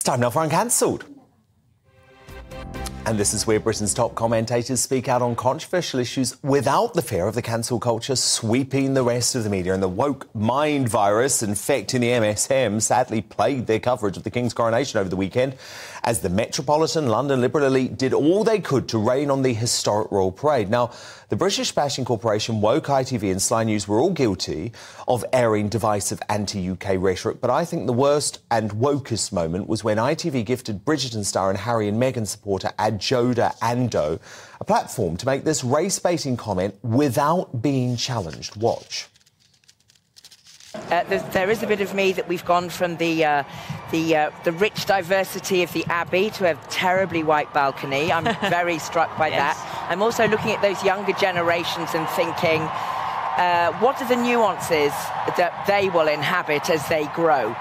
Time now for Uncancelled. And this is where Britain's top commentators speak out on controversial issues without the fear of the cancel culture sweeping the rest of the media. And the woke mind virus infecting the MSM sadly plagued their coverage of the King's coronation over the weekend as the metropolitan London Liberal elite did all they could to rain on the historic royal parade. Now, the British Bashing Corporation, Woke, ITV and Sly News were all guilty of airing divisive anti-UK rhetoric, but I think the worst and wokest moment was when ITV gifted Bridgerton star and Harry and Meghan supporter Joda Ando a platform to make this race-baiting comment without being challenged. Watch. There is a bit of me that we've gone from the rich diversity of the Abbey to a terribly white balcony. I'm very struck by that. I'm also looking at those younger generations and thinking, what are the nuances that they will inhabit as they grow?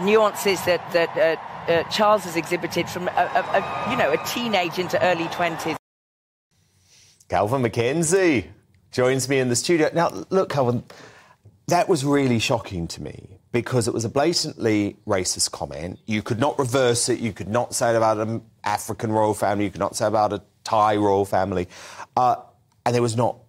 Nuances that Charles has exhibited from a teenage into early 20s. Kelvin MacKenzie joins me in the studio. Now, look, Kelvin, that was really shocking to me because it was a blatantly racist comment. You could not reverse it. You could not say it about an African royal family. You could not say about a Thai royal family. And there was not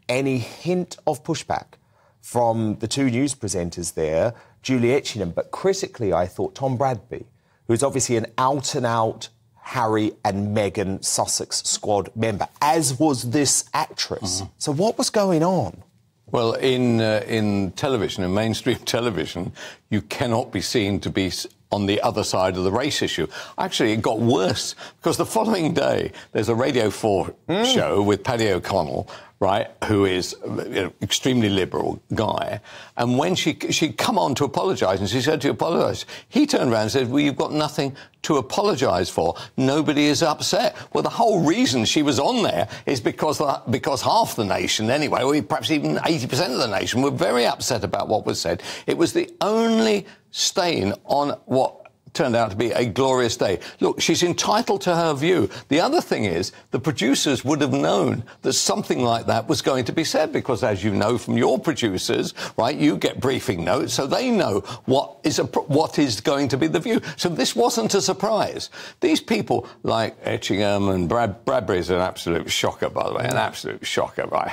any hint of pushback from the two news presenters there, Julie Etchingham. But critically, I thought Tom Bradby, who's obviously an out-and-out Harry and Meghan Sussex squad member, as was this actress. Mm-hmm. So what was going on? Well, in television, in mainstream television, you cannot be seen to be on the other side of the race issue. Actually, it got worse, because the following day, there's a Radio 4 show with Paddy O'Connell, right, who is an extremely liberal guy. And when she'd come on to apologise, and she said to apologise, he turned around and said, well, you've got nothing to apologise for. Nobody is upset. Well, the whole reason she was on there is because half the nation, anyway, or perhaps even 80% of the nation, were very upset about what was said. It was the only stain on what turned out to be a glorious day. Look, she's entitled to her view. The other thing is, the producers would have known that something like that was going to be said, because, as you know from your producers, right, you get briefing notes, so they know what is going to be the view. So this wasn't a surprise. These people like Etchingham and Bradbury's an absolute shocker, by the way, an absolute shocker. I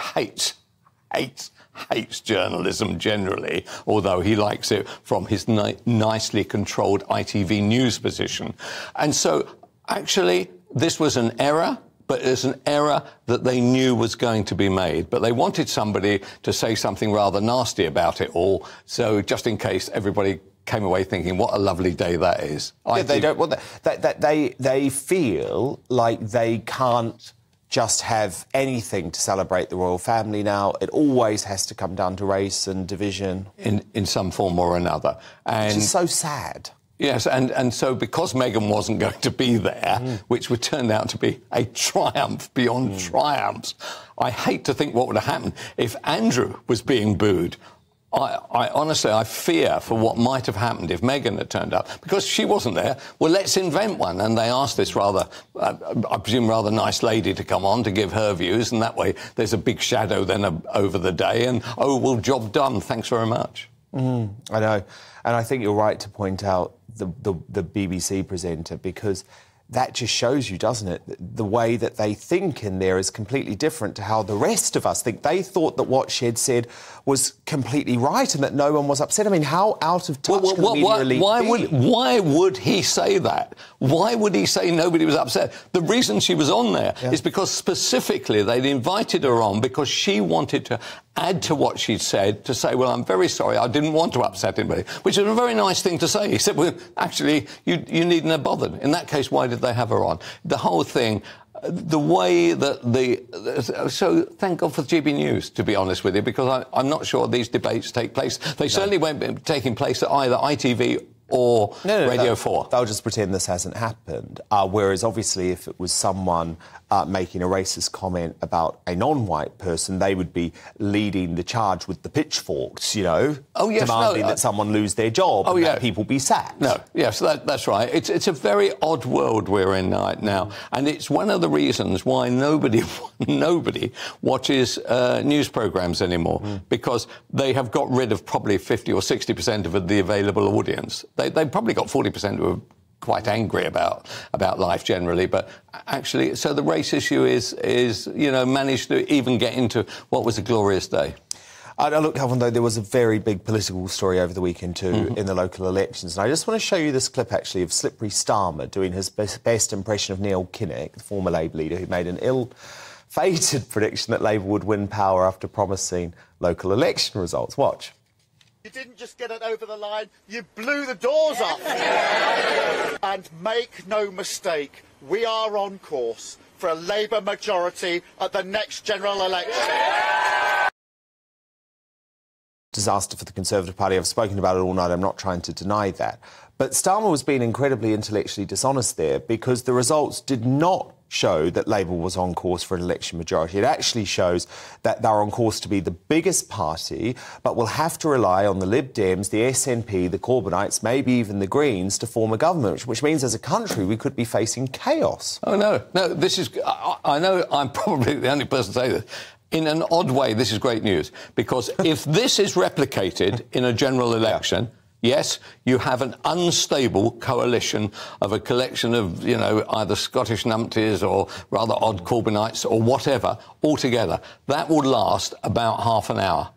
hates journalism generally, although he likes it from his nicely controlled ITV News position. And so, actually, this was an error, but it's an error that they knew was going to be made. But they wanted somebody to say something rather nasty about it all, so just in case everybody came away thinking, what a lovely day that is. Yeah, they feel like they can't just have anything to celebrate the royal family now. It always has to come down to race and division. In some form or another. Which is so sad. Yes, and so because Meghan wasn't going to be there, which would turn out to be a triumph beyond triumphs, I hate to think what would have happened if Andrew was being booed. I honestly, I fear for what might have happened if Meghan had turned up. Because she wasn't there, well, let's invent one. And they asked this rather, I presume, rather nice lady to come on to give her views, and that way there's a big shadow then over the day, and, oh, well, job done, thanks very much. I know. And I think you're right to point out the BBC presenter, because that just shows you, doesn't it, the way that they think in there is completely different to how the rest of us think. They thought that what she had said was completely right and that no one was upset. I mean, how out of touch can the media elite be? Why would he say that? Why would he say nobody was upset? The reason she was on there is because specifically they'd invited her on because she wanted to add to what she'd said, to say, well, I'm very sorry, I didn't want to upset anybody, which is a very nice thing to say. He said, well, actually, you needn't have bothered. In that case, why did they have her on? The whole thing, the way that so thank God for GB News, to be honest with you, because I'm not sure these debates take place. They certainly won't be taking place at either ITV or Radio 4. They'll just pretend this hasn't happened. Whereas, obviously, if it was someone making a racist comment about a non-white person, they would be leading the charge with the pitchforks, you know, demanding that someone lose their job and that people be sacked. That's right. It's a very odd world we're in right now, and it's one of the reasons why nobody watches news programmes anymore, because they have got rid of probably 50 or 60% of the available audience. They've probably got 40% who quite angry about life generally, but actually, so the race issue is managed to even get into what was a glorious day. Look, Kelvin, though, there was a very big political story over the weekend too in the local elections. And I just want to show you this clip, actually, of Slippery Starmer doing his best impression of Neil Kinnock, the former Labour leader, who made an ill-fated prediction that Labour would win power after promising local election results. Watch. You didn't just get it over the line, you blew the doors up. And make no mistake, we are on course for a Labour majority at the next general election. Disaster for the Conservative Party. I've spoken about it all night. I'm not trying to deny that. But Starmer was being incredibly intellectually dishonest there, because the results did not show that Labour was on course for an election majority. It actually shows that they're on course to be the biggest party, but will have to rely on the Lib Dems, the SNP, the Corbynites, maybe even the Greens to form a government, which means as a country we could be facing chaos. Oh, no, this is... I know I'm probably the only person to say this. In an odd way, this is great news, because if this is replicated in a general election... Yeah. Yes, you have an unstable coalition of a collection of, either Scottish numpties or rather odd Corbynites or whatever, all together. That would last about half an hour.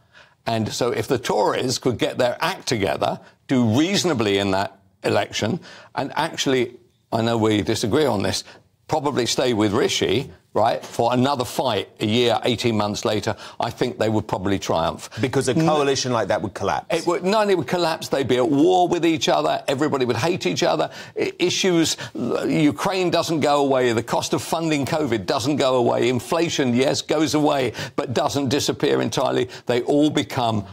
And so if the Tories could get their act together, do reasonably in that election, and actually, I know we disagree on this, probably stay with Rishi, right, for another fight a year, 18 months later, I think they would probably triumph. Because a coalition like that would collapse. It would collapse, they'd be at war with each other, everybody would hate each other, issues, Ukraine doesn't go away, the cost of funding COVID doesn't go away, inflation, yes, goes away, but doesn't disappear entirely. They all become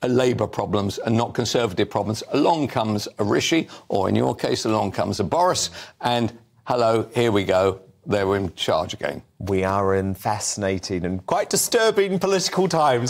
Labour problems and not Conservative problems. Along comes a Rishi, or in your case, along comes a Boris, and hello, here we go. They're in charge again. We are in fascinating and quite disturbing political times.